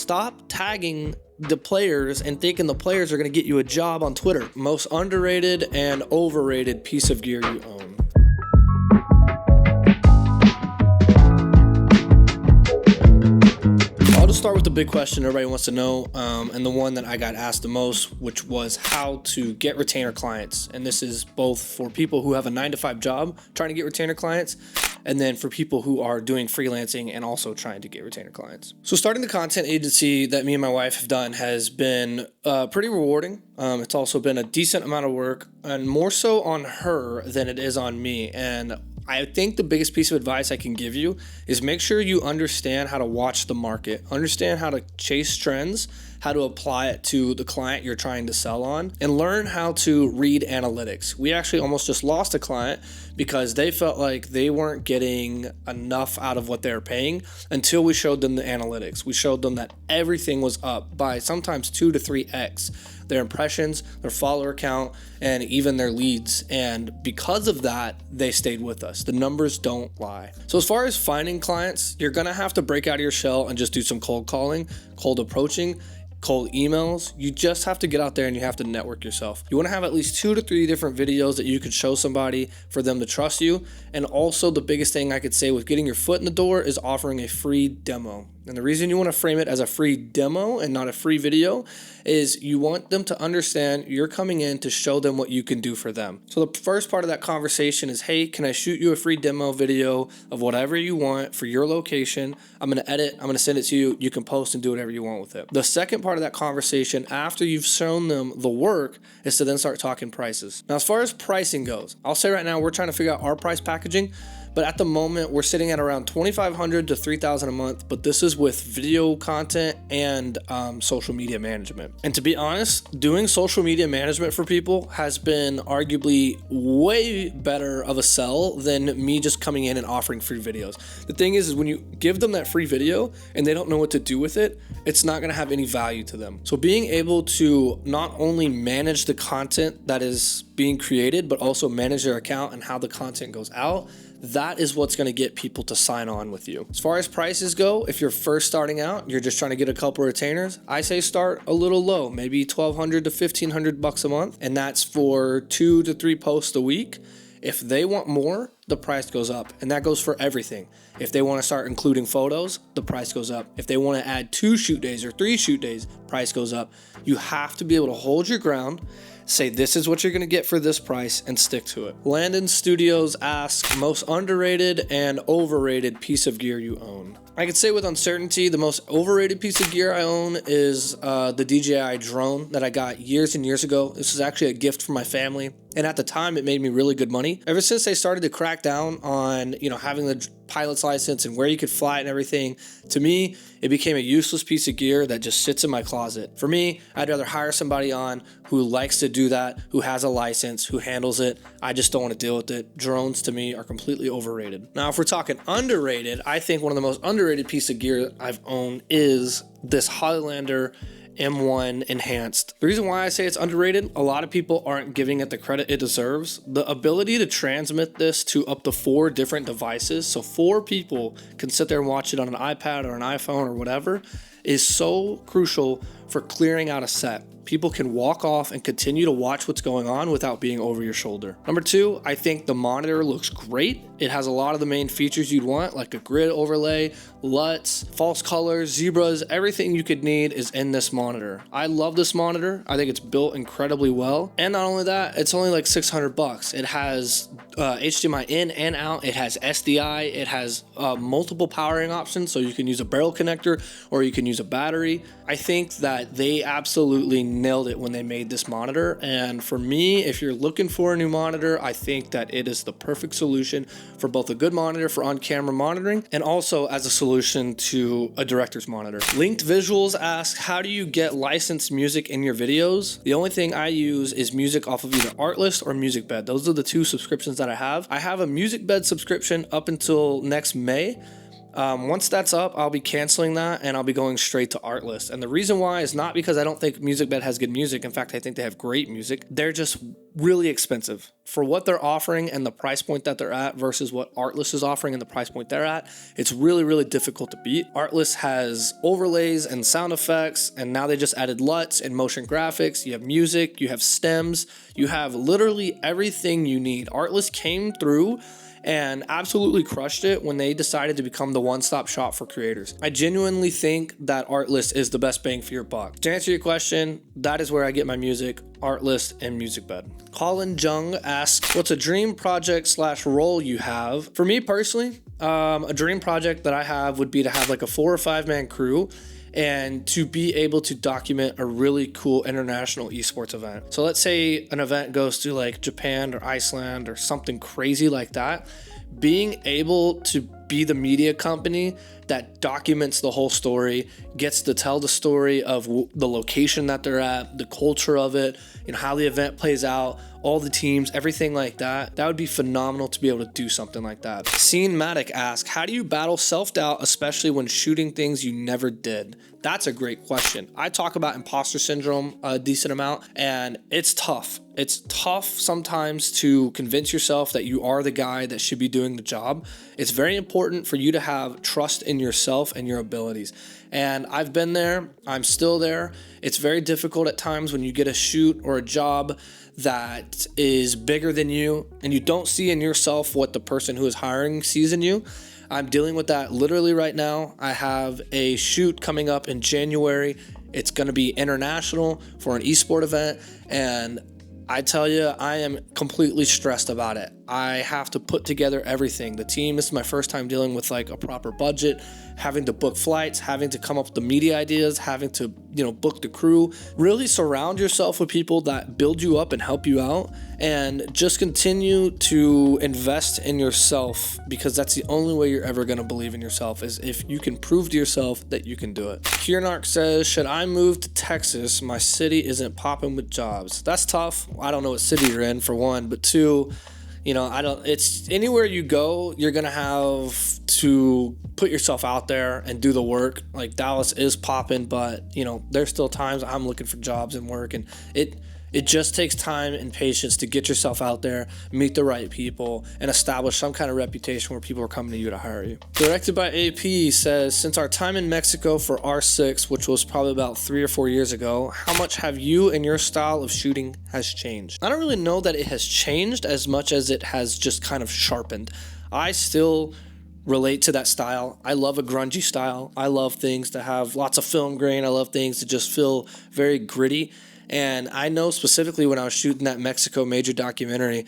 Stop tagging the players and thinking the players are going to get you a job on Twitter. Most underrated and overrated piece of gear you own. I'll just start with the big question everybody wants to know, and the one that I got asked the most, which was how to get retainer clients. And this is both for people who have a 9-to-5 job trying to get retainer clients, and then for people who are doing freelancing and also trying to get retainer clients. So starting the content agency that me and my wife have done has been pretty rewarding. It's also been a decent amount of work, and more so on her than it is on me. And I think the biggest piece of advice I can give you is make sure you understand how to watch the market, understand how to chase trends, how to apply it to the client you're trying to sell on, and learn how to read analytics. We actually almost just lost a client because they felt like they weren't getting enough out of what they were paying until we showed them the analytics. We showed them that everything was up by sometimes 2 to 3x. Their impressions, their follower count, and even their leads. And because of that, they stayed with us. The numbers don't lie. So as far as finding clients, you're gonna have to break out of your shell and just do some cold calling, cold approaching, cold emails. You just have to get out there and you have to network yourself. You want to have at least 2 to 3 different videos that you could show somebody for them to trust you. And also the biggest thing I could say with getting your foot in the door is offering a free demo. And the reason you want to frame it as a free demo and not a free video is you want them to understand you're coming in to show them what you can do for them. So the first part of that conversation is, hey, can I shoot you a free demo video of whatever you want for your location? I'm going to edit, I'm going to send it to you. You can post and do whatever you want with it. The second part of that conversation after you've shown them the work is to then start talking prices. Now, as far as pricing goes, I'll say right now we're trying to figure out our price packaging. But at the moment, we're sitting at around $2,500 to $3,000 a month, but this is with video content and social media management. And to be honest, doing social media management for people has been arguably way better of a sell than me just coming in and offering free videos. The thing is when you give them that free video and they don't know what to do with it, it's not gonna have any value to them. So being able to not only manage the content that is being created, but also manage their account and how the content goes out, that is what's going to get people to sign on with you. As far as prices go, if you're first starting out, you're just trying to get a couple retainers, I say start a little low, maybe $1,200 to $1,500 a month, and that's for 2 to 3 posts a week. If they want more, the price goes up, and that goes for everything. If they want to start including photos, the price goes up. If they want to add 2 shoot days or 3 shoot days, price goes up. You have to be able to hold your ground, say this is what you're going to get for this price, and stick to it. Landon Studios asks, most underrated and overrated piece of gear you own. I could say with uncertainty, the most overrated piece of gear I own is the DJI drone that I got years and years ago. This was actually a gift from my family, and at the time it made me really good money. Ever since they started to crack down on, having the pilot's license and where you could fly it and everything, to me, it became a useless piece of gear that just sits in my closet. For me, I'd rather hire somebody on who likes to do that, who has a license, who handles it. I just don't want to deal with it. Drones to me are completely overrated. Now, if we're talking underrated, I think one of the most underrated piece of gear I've owned is this Highlander M1 enhanced. The reason why I say it's underrated, a lot of people aren't giving it the credit it deserves. The ability to transmit this to up to 4 different devices, so 4 people can sit there and watch it on an iPad or an iPhone or whatever, is so crucial for clearing out a set. People can walk off and continue to watch what's going on without being over your shoulder. Number 2, I think the monitor looks great. It has a lot of the main features you'd want, like a grid overlay, LUTs, false colors, zebras, everything you could need is in this monitor. I love this monitor. I think it's built incredibly well. And not only that, it's only like $600. It has HDMI in and out. It has SDI. It has multiple powering options, so you can use a barrel connector or you can use a battery. I think that they absolutely nailed it when they made this monitor. And for me, if you're looking for a new monitor, I think that it is the perfect solution for both a good monitor for on-camera monitoring and also as a solution to a director's monitor. Linked Visuals asks, how do you get licensed music in your videos? The only thing I use is music off of either Artlist or MusicBed. Those are the 2 subscriptions that I have. I have a MusicBed subscription up until next May. Once that's up, I'll be canceling that and I'll be going straight to Artlist. And the reason why is not because I don't think MusicBed has good music. In fact, I think they have great music. They're just really expensive for what they're offering and the price point that they're at versus what Artlist is offering and the price point they're at. It's really, really difficult to beat. Artlist has overlays and sound effects, and now they just added LUTs and motion graphics. You have music, you have stems, you have literally everything you need. Artlist came through and absolutely crushed it when they decided to become the one-stop shop for creators. I genuinely think that Artlist is the best bang for your buck. To answer your question, that is where I get my music, Artlist and MusicBed. Colin Jung asks, what's a dream project / role you have? For me personally, a dream project that I have would be to have like a 4 or 5 man crew and to be able to document a really cool international esports event. So let's say an event goes to like Japan or Iceland or something crazy like that. Being able to be the media company that documents the whole story, gets to tell the story of the location that they're at, the culture of it, how the event plays out, all the teams, everything like that. That would be phenomenal to be able to do something like that. Scene Matic asks, how do you battle self-doubt, especially when shooting things you never did? That's a great question. I talk about imposter syndrome a decent amount, and it's tough. It's tough sometimes to convince yourself that you are the guy that should be doing the job. It's very important for you to have trust in yourself and your abilities. And I've been there. I'm still there. It's very difficult at times when you get a shoot or a job that is bigger than you and you don't see in yourself what the person who is hiring sees in you. I'm dealing with that literally right now. I have a shoot coming up in January. It's going to be international for an esport event, and I tell you, I am completely stressed about it. I have to put together everything. The team, this is my first time dealing with like a proper budget, having to book flights, having to come up with the media ideas, having to, book the crew. Really surround yourself with people that build you up and help you out, and just continue to invest in yourself, because that's the only way you're ever going to believe in yourself, is if you can prove to yourself that you can do it. Kiernark says, should I move to Texas? My city isn't popping with jobs. That's tough. I don't know what city you're in, for one, but two, it's anywhere you go, you're going to have to put yourself out there and do the work. Like Dallas is popping, but there's still times I'm looking for jobs and work, and it just takes time and patience to get yourself out there, meet the right people, and establish some kind of reputation where people are coming to you to hire you. Directed by AP says, since our time in Mexico for R6, which was probably about 3 or 4 years ago, how much have you and your style of shooting has changed? I don't really know that it has changed as much as it has just kind of sharpened. I still relate to that style. I love a grungy style. I love things that have lots of film grain. I love things that just feel very gritty. And I know specifically when I was shooting that Mexico major documentary,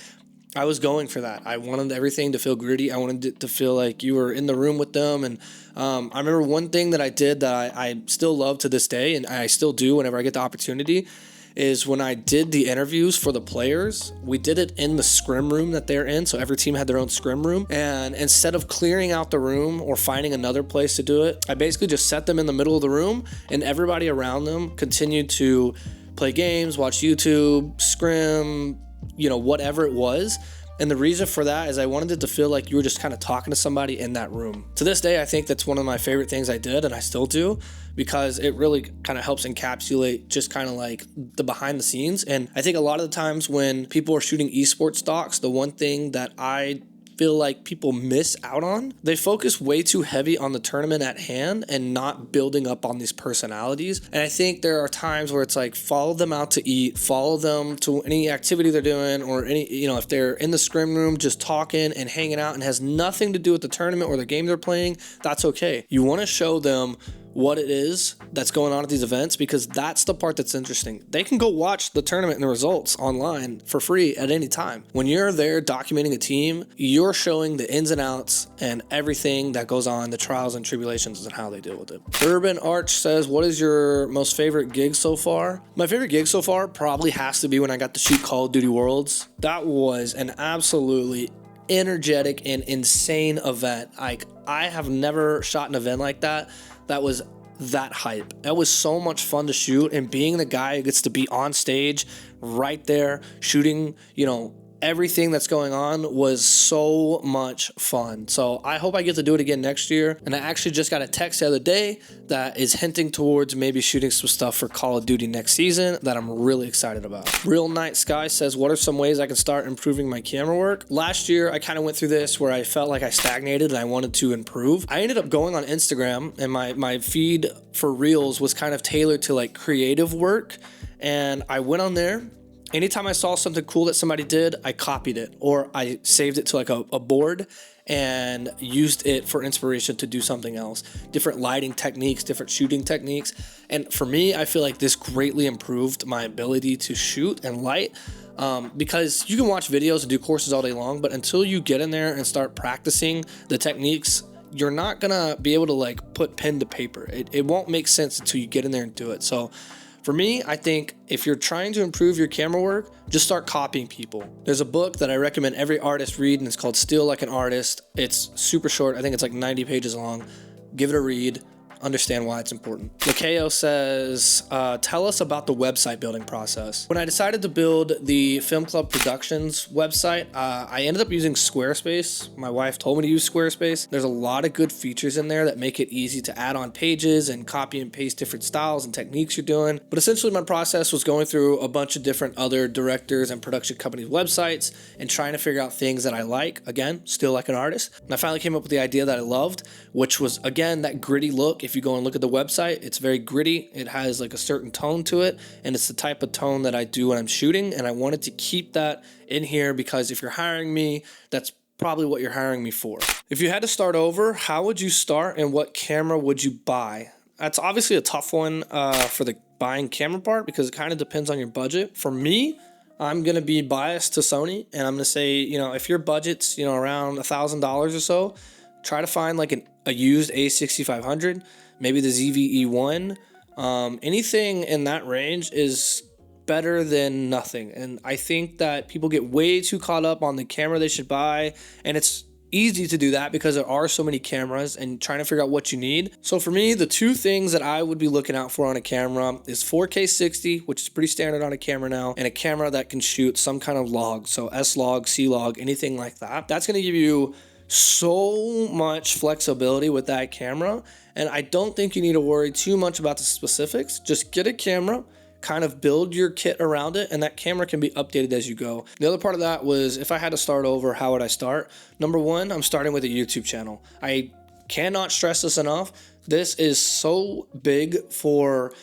I was going for that. I wanted everything to feel gritty. I wanted it to feel like you were in the room with them. And I remember one thing that I did that I still love to this day, and I still do whenever I get the opportunity, is when I did the interviews for the players, we did it in the scrim room that they're in. So every team had their own scrim room. And instead of clearing out the room or finding another place to do it, I basically just set them in the middle of the room, and everybody around them continued to play games, watch YouTube, scrim, whatever it was. And the reason for that is I wanted it to feel like you were just kind of talking to somebody in that room. To this day, I think that's one of my favorite things I did, and I still do, because it really kind of helps encapsulate just kind of like the behind the scenes. And I think a lot of the times when people are shooting esports docs, the one thing that I feel like people miss out on, they focus way too heavy on the tournament at hand and not building up on these personalities. And I think there are times where it's like, follow them out to eat, follow them to any activity they're doing, or any, if they're in the scrim room just talking and hanging out and has nothing to do with the tournament or the game they're playing, that's okay. You want to show them what it is that's going on at these events, because that's the part that's interesting. They can go watch the tournament and the results online for free at any time. When you're there documenting a team, you're showing the ins and outs and everything that goes on, the trials and tribulations, and how they deal with it. Urban Arch says, what is your most favorite gig so far? My favorite gig so far probably has to be when I got to shoot Call of Duty Worlds. That was an absolutely energetic and insane event. Like, I have never shot an event like that was that hype. That was so much fun to shoot, and being the guy who gets to be on stage right there shooting, everything that's going on was so much fun. So I hope I get to do it again next year. And I actually just got a text the other day that is hinting towards maybe shooting some stuff for Call of Duty next season that I'm really excited about. Real Night Sky says, what are some ways I can start improving my camera work? Last year, I kind of went through this where I felt like I stagnated and I wanted to improve. I ended up going on Instagram, and my feed for Reels was kind of tailored to like creative work. And I went on there. Anytime I saw something cool that somebody did, I copied it, or I saved it to like a board and used it for inspiration to do something else. Different lighting techniques, different shooting techniques. And for me, I feel like this greatly improved my ability to shoot and light, because you can watch videos and do courses all day long, but until you get in there and start practicing the techniques, you're not gonna be able to like put pen to paper. It won't make sense until you get in there and do it. So for me, I think if you're trying to improve your camera work, just start copying people. There's a book that I recommend every artist read, and it's called Steal Like an Artist. It's super short. I think it's like 90 pages long. Give it a read. Understand why it's important. Lakeo says, tell us about the website building process. When I decided to build the Film Club Productions website, I ended up using Squarespace. My wife told me to use Squarespace. There's a lot of good features in there that make it easy to add on pages and copy and paste different styles and techniques you're doing. But essentially my process was going through a bunch of different other directors and production companies' websites and trying to figure out things that I like. Again, still like an artist. And I finally came up with the idea that I loved, which was, again, that gritty look. If you go and look at the website, it's very gritty. It has like a certain tone to it, and it's the type of tone that I do when I'm shooting, and I wanted to keep that in here because if you're hiring me, that's probably what you're hiring me for. If you had to start over, how would you start and what camera would you buy? That's obviously a tough one for the buying camera part because it kind of depends on your budget. For me, I'm going to be biased to Sony, and I'm going to say, if your budget's, around $1,000 or so, try to find like a used A6500, maybe the ZVE1. Anything in that range is better than nothing. And I think that people get way too caught up on the camera they should buy. And it's easy to do that because there are so many cameras and trying to figure out what you need. So for me, the two things that I would be looking out for on a camera is 4K 60, which is pretty standard on a camera now, and a camera that can shoot some kind of log. So S-Log, C-Log, anything like that. That's going to give you so much flexibility with that camera, and I don't think you need to worry too much about the specifics. Just get a camera, kind of build your kit around it, and that camera can be updated as you go. The other part of that was, if I had to start over, how would I start? Number one, I'm starting with a YouTube channel. I cannot stress this enough. This is so big for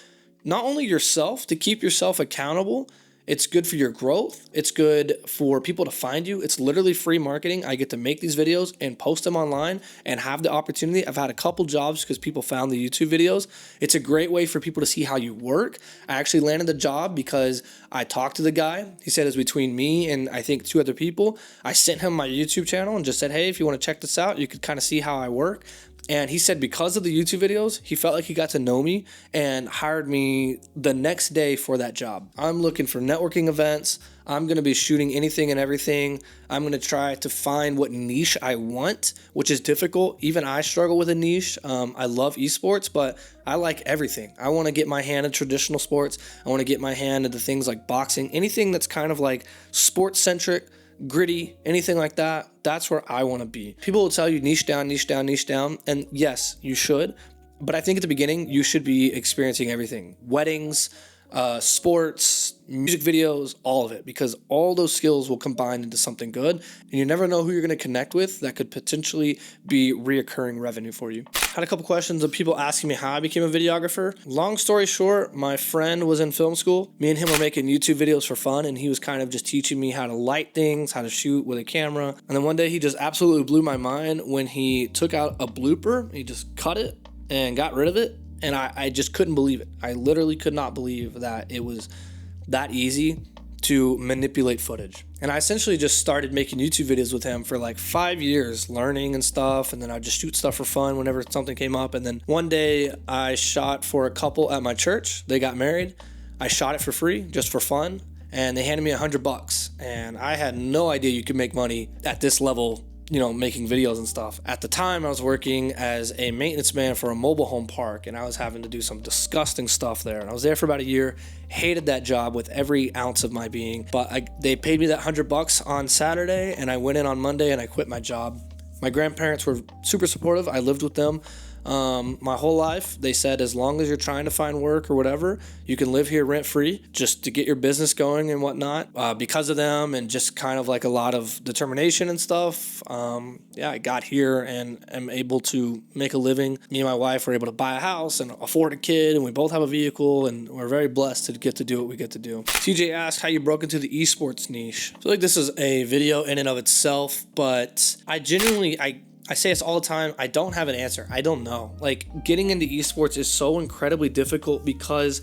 not only yourself, to keep yourself accountable. It's good for your growth. It's good for people to find you. It's literally free marketing. I get to make these videos and post them online and have the opportunity. I've had a couple jobs because people found the YouTube videos. It's a great way for people to see how you work. I actually landed the job because I talked to the guy. He said it's between me and I think 2 other people. I sent him my YouTube channel and just said, hey, if you want to check this out, you could kind of see how I work. And he said because of the YouTube videos, he felt like he got to know me and hired me the next day for that job. I'm looking for networking events. I'm going to be shooting anything and everything. I'm going to try to find what niche I want, which is difficult. Even I struggle with a niche. I love esports, but I like everything. I want to get my hand in traditional sports. I want to get my hand into things like boxing, anything that's kind of like sports centric, gritty, anything like that. That's where I want to be. People will tell you niche down, niche down, niche down. And yes, you should. But I think at the beginning, you should be experiencing everything. Weddings, sports, music videos, all of it, because all those skills will combine into something good, and you never know who you're going to connect with that could potentially be reoccurring revenue for you. Had a couple questions of people asking me how I became a videographer. Long story short, my friend was in film school. Me and him were making YouTube videos for fun, and he was kind of just teaching me how to light things, how to shoot with a camera. And then one day he just absolutely blew my mind when he took out a blooper. He just cut it and got rid of it. And I just couldn't believe it. I literally could not believe that it was that easy to manipulate footage. And I essentially just started making YouTube videos with him for like 5 years, learning and stuff. And then I'd just shoot stuff for fun whenever something came up. And then one day I shot for a couple at my church. They got married. I shot it for free, just for fun. And they handed me $100. And I had no idea you could make money at this level making videos and stuff. At the time, I was working as a maintenance man for a mobile home park, and I was having to do some disgusting stuff there. And I was there for about a year, hated that job with every ounce of my being, but they paid me that $100 on Saturday, and I went in on Monday and I quit my job. My grandparents were super supportive. I lived with them my whole life. They said, as long as you're trying to find work or whatever, you can live here rent free just to get your business going and whatnot. Because of them and just kind of like a lot of determination and stuff, I got here and am able to make a living. Me and my wife were able to buy a house and afford a kid, and we both have a vehicle, and we're very blessed to get to do what we get to do. TJ asked how you broke into the esports niche. I feel like this is a video in and of itself, but I say this all the time. I don't have an answer. I don't know. Like, getting into esports is so incredibly difficult because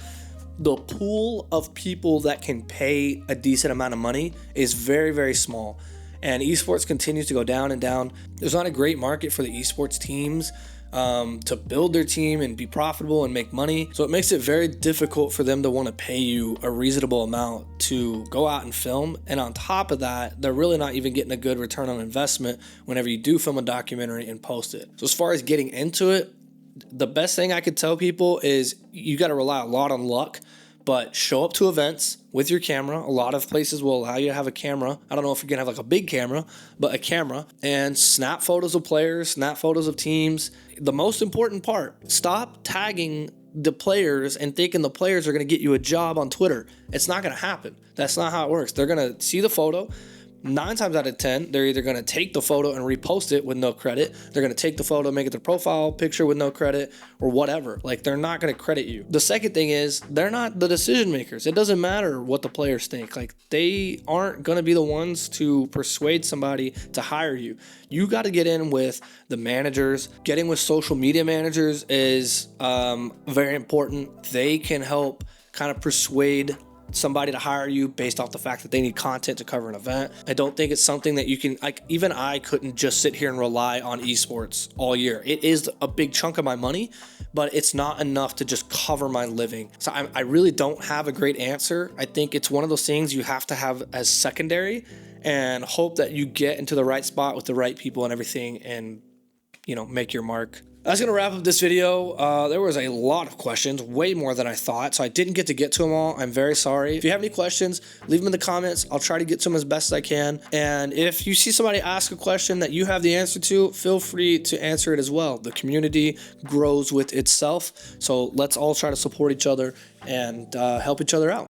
the pool of people that can pay a decent amount of money is very, very small. And esports continues to go down and down. There's not a great market for the esports teams to build their team and be profitable and make money. So it makes it very difficult for them to want to pay you a reasonable amount to go out and film. And on top of that, they're really not even getting a good return on investment whenever you do film a documentary and post it. So as far as getting into it, the best thing I could tell people is you got to rely a lot on luck. But show up to events with your camera. A lot of places will allow you to have a camera. I don't know if you're going to have like a big camera, but a camera. And snap photos of players, snap photos of teams. The most important part, stop tagging the players and thinking the players are going to get you a job on Twitter. It's not going to happen. That's not how it works. They're going to see the photo. 9 times out of 10, they're either going to take the photo and repost it with no credit. They're going to take the photo, make it their profile picture with no credit, or whatever. Like, they're not going to credit you. The second thing is, they're not the decision makers. It doesn't matter what the players think. Like, they aren't going to be the ones to persuade somebody to hire you. You got to get in with the managers. Getting with social media managers is very important. They can help kind of persuade somebody to hire you based off the fact that they need content to cover an event. I don't think it's something that you can, like, even I couldn't just sit here and rely on esports all year. It is a big chunk of my money, but it's not enough to just cover my living. So I really don't have a great answer. I think it's one of those things you have to have as secondary and hope that you get into the right spot with the right people and everything and, make your mark. That's going to wrap up this video. There was a lot of questions, way more than I thought, so I didn't get to them all. I'm very sorry. If you have any questions, leave them in the comments. I'll try to get to them as best as I can. And if you see somebody ask a question that you have the answer to, feel free to answer it as well. The community grows with itself, so let's all try to support each other and help each other out.